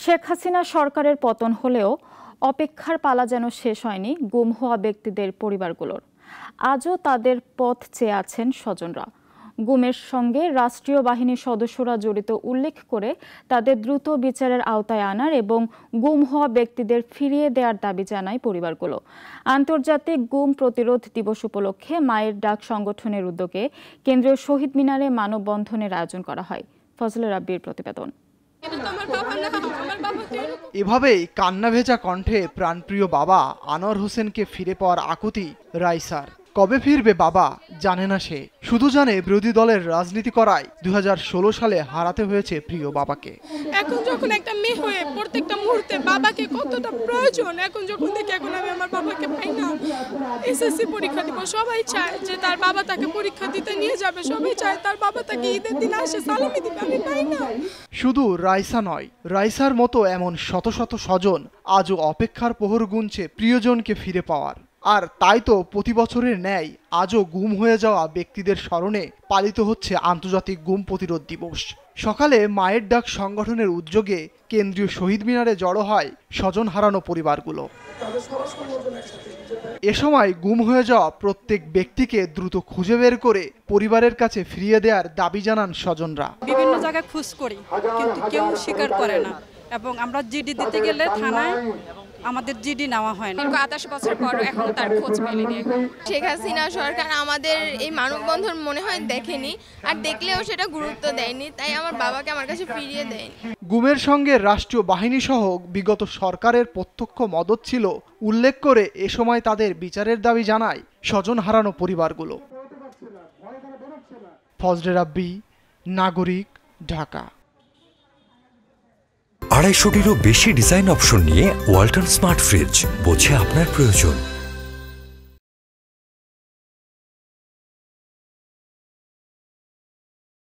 শেখ হাসিনা সরকারের পতন হলেও অপেক্ষার পালা যেন শেষ হয়নি গুম হওয়া ব্যক্তিদের পরিবারগুলোর। আজও তাদের পথ চেয়ে আছেন স্বজনরা। গুমের সঙ্গে রাষ্ট্রীয় বাহিনীর সদস্যরা জড়িত উল্লেখ করে তাদের দ্রুত বিচারের আওতায় আনার এবং গুম হওয়া ব্যক্তিদের ফিরিয়ে দেওয়ার দাবি জানায় পরিবারগুলো। আন্তর্জাতিক গুম প্রতিরোধ দিবস উপলক্ষে মায়ের ডাক সংগঠনের উদ্যোগে কেন্দ্রীয় শহীদ মিনারে মানববন্ধনের আয়োজন করা হয়। ফজলে রাব্বির প্রতিবেদন। এভাবেই কান্না ভেজা কণ্ঠে প্রাণপ্রিয় বাবা আনোয়ার হোসেনকে ফিরে পাওয়ার আকুতি রাইসার। কবে ফিরবে বাবা জানে না সে, শুধু জানে বিরোধী দলের রাজনীতি করায় 2016 সালে হারাতে হয়েছে প্রিয় বাবাকে। এখন যখন একটা মেয়ে হয়ে প্রত্যেকটা মুহূর্তে বাবাকে কতটা প্রয়োজন, এখন যখন দেখি এখন আমি আমার বাবাকে পাই না। এসএসসি পরীক্ষা দিব, সবাই চায় যে তার বাবা তাকে পরীক্ষা দিতে নিয়ে যাবে, সবাই চায় তার বাবা তাকে ঈদের দিন আসে সালামি দিবে, আমি পাই না। শুধু রাইসা নয়, রাইসার মতো এমন শত শত স্বজন আজও অপেক্ষার প্রহর গুনছে প্রিয়জনকে ফিরে পাওয়ার। আর তাই তো প্রতি বছরের ন্যায় আজও গুম হয়ে যাওয়া ব্যক্তিদের স্মরণে পালিত হচ্ছে আন্তর্জাতিক গুম প্রতিরোধ দিবস। সকালে মায়ের ডাক সংগঠনের উদ্যোগে কেন্দ্রীয় শহীদ মিনারে জড়ো হয় স্বজন হারানো পরিবারগুলো। এ সময় গুম হয়ে যাওয়া প্রত্যেক ব্যক্তিকে দ্রুত খুঁজে বের করে পরিবারের কাছে ফিরিয়ে দেওয়ার দাবি জানান স্বজনরা। বিভিন্ন জায়গায় খোঁজ করি কিন্তু কেউ স্বীকার করে না, এবং আমরা জিডি দিতে গেলে থানায় আমাদের জিডি নেওয়া হয় না। 28 বছর পর এখনো তার খোঁজ মেলেনি। শেখ হাসিনা সরকার আমাদের এই মানববন্ধন মনে হয় দেখেনি, আর দেখলেও সেটা গুরুত্ব দেয়নি, তাই আমার বাবাকে আমার কাছে ফিরিয়ে দেয়নি। গুমের সঙ্গে রাষ্ট্রীয় বাহিনী সহ বিগত সরকারের প্রত্যক্ষ মদত ছিল উল্লেখ করে এ সময় তাদের বিচারের দাবি জানায় স্বজন হারানো পরিবারগুলো। ফজলে রাব্বি, নাগরিক, ঢাকা। 250-টিরও বেশি ডিজাইন অপশন নিয়ে ওয়ালটন স্মার্ট ফ্রিজ, বোঝে আপনার প্রয়োজন।